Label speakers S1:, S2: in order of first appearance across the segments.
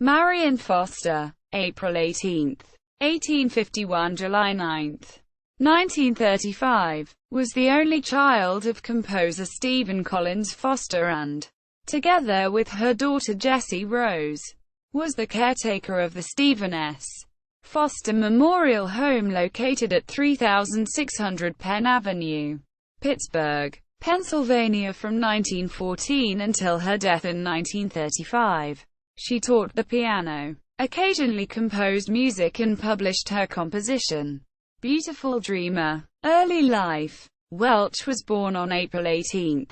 S1: Marion Foster, April 18, 1851 – July 9, 1935, was the only child of composer Stephen Collins Foster and, together with her daughter Jessie Rose, was the caretaker of the Stephen S. Foster Memorial Home located at 3600 Penn Avenue, Pittsburgh, Pennsylvania from 1914 until her death in 1935. She taught the piano, occasionally composed music and published her composition, Beautiful Dreamer. Early life. Welch was born on April 18,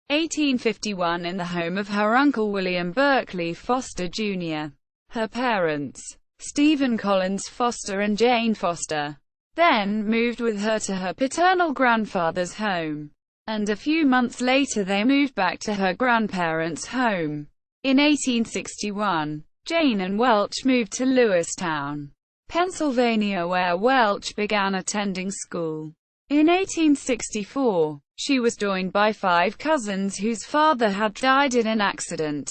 S1: 1851 in the home of her uncle William Berkeley Foster, Jr. Her parents, Stephen Collins Foster and Jane Foster, then moved with her to her paternal grandfather's home, and a few months later they moved back to her grandparents' home. In 1861, Jane and Welch moved to Lewistown, Pennsylvania, where Welch began attending school. In 1864, she was joined by 5 cousins whose father had died in an accident,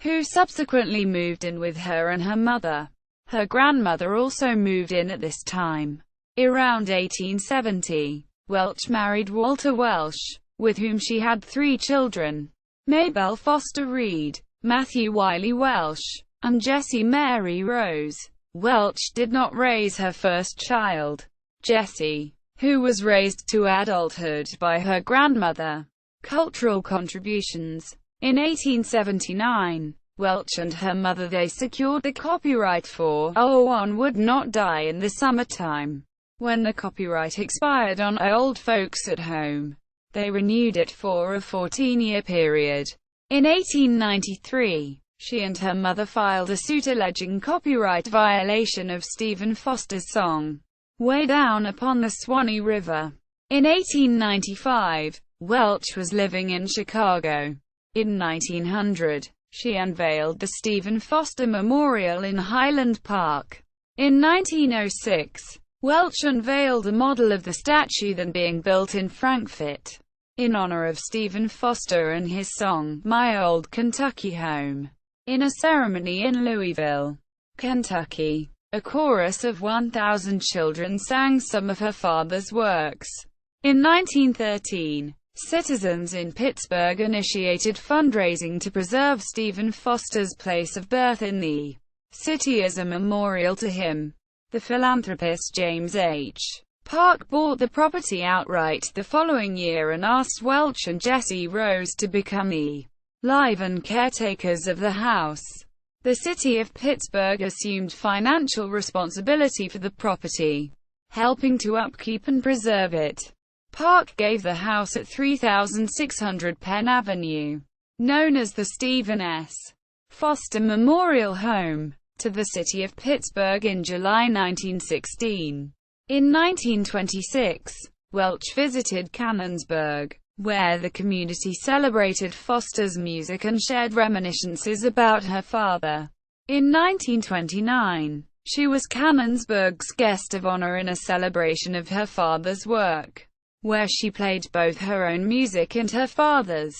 S1: who subsequently moved in with her and her mother. Her grandmother also moved in at this time. Around 1870, Welch married Walter Welsh, with whom she had 3 children: Mabel Foster Reed, Matthew Wiley Welsh, and Jessie Mary Rose. Welch did not raise her first child, Jessie, who was raised to adulthood by her grandmother. Cultural contributions. In 1879, Welch and her mother secured the copyright for "Oh One Would Not Die in the Summertime." When the copyright expired on Old Folks at Home, they renewed it for a 14-year period. In 1893, she and her mother filed a suit alleging copyright violation of Stephen Foster's song, "Way Down Upon the Swanee River." In 1895, Welch was living in Chicago. In 1900, she unveiled the Stephen Foster Memorial in Highland Park. In 1906, Welch unveiled a model of the statue then being built in Frankfort, in honor of Stephen Foster and his song, "My Old Kentucky Home." In a ceremony in Louisville, Kentucky, a chorus of 1,000 children sang some of her father's works. In 1913, citizens in Pittsburgh initiated fundraising to preserve Stephen Foster's place of birth in the city as a memorial to him. The philanthropist James H. Park bought the property outright the following year and asked Welch and Jessie Rose to become the live-in caretakers of the house. The city of Pittsburgh assumed financial responsibility for the property, helping to upkeep and preserve it. Park gave the house at 3600 Penn Avenue, known as the Stephen S. Foster Memorial Home, to the city of Pittsburgh in July 1916. In 1926, Welch visited Canonsburg, where the community celebrated Foster's music and shared reminiscences about her father. In 1929, she was Canonsburg's guest of honor in a celebration of her father's work, where she played both her own music and her father's.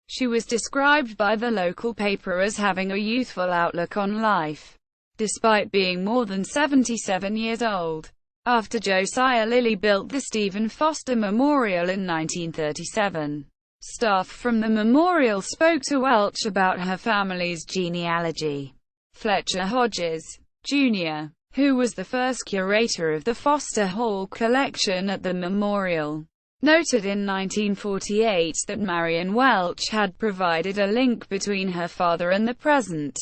S1: She was described by the local paper as having a youthful outlook on life, despite being more than 77 years old. After Josiah Lilly built the Stephen Foster Memorial in 1937, staff from the memorial spoke to Welch about her family's genealogy. Fletcher Hodges, Jr., who was the first curator of the Foster Hall collection at the memorial, noted in 1948 that Marion Welch had provided a link between her father and the present.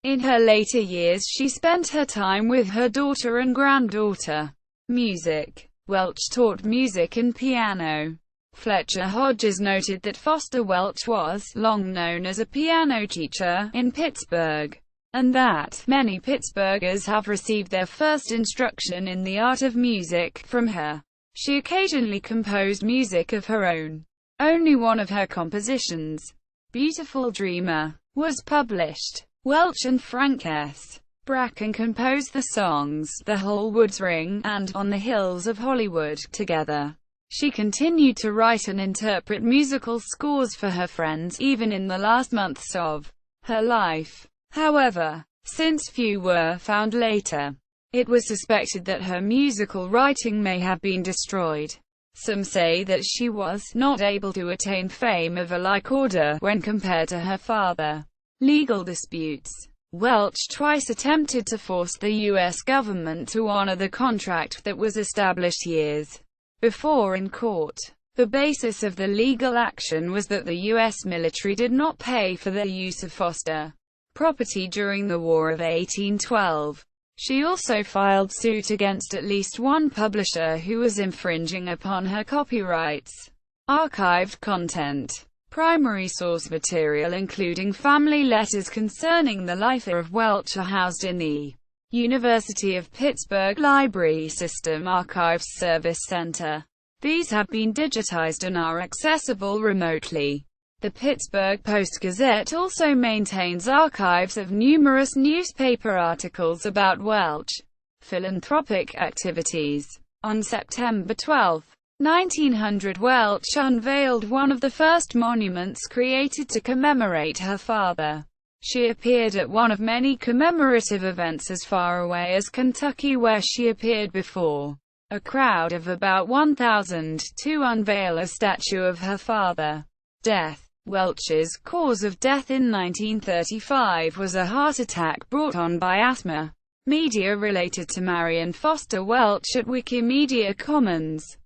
S1: In her later years she spent her time with her daughter and granddaughter. Music. Welch taught music and piano. Fletcher Hodges noted that Foster Welch was long known as a piano teacher in Pittsburgh, and that many Pittsburghers have received their first instruction in the art of music from her. She occasionally composed music of her own. Only one of her compositions, Beautiful Dreamer, was published. Welch and Frank S. Bracken composed the songs "The Whole Woods Ring" and "On the Hills of Hollywood" together. She continued to write and interpret musical scores for her friends even in the last months of her life. However, since few were found later. It was suspected that her musical writing may have been destroyed. Some say that she was not able to attain fame of a like order when compared to her father. Legal disputes. Welch twice attempted to force the U.S. government to honor the contract that was established years before in court. The basis of the legal action was that the U.S. military did not pay for the use of Foster property during the War of 1812. She also filed suit against at least one publisher who was infringing upon her copyrights. Archived content. Primary source material including family letters concerning the life of Welch are housed in the University of Pittsburgh Library System Archives Service Center. These have been digitized and are accessible remotely. The Pittsburgh Post-Gazette also maintains archives of numerous newspaper articles about Welch philanthropic activities. On September 12, 1900, Welch unveiled one of the first monuments created to commemorate her father. She appeared at one of many commemorative events as far away as Kentucky, where she appeared before a crowd of about 1,000 to unveil a statue of her father. Death. Welch's cause of death in 1935 was a heart attack brought on by asthma. Media related to Marion Foster Welch at Wikimedia Commons.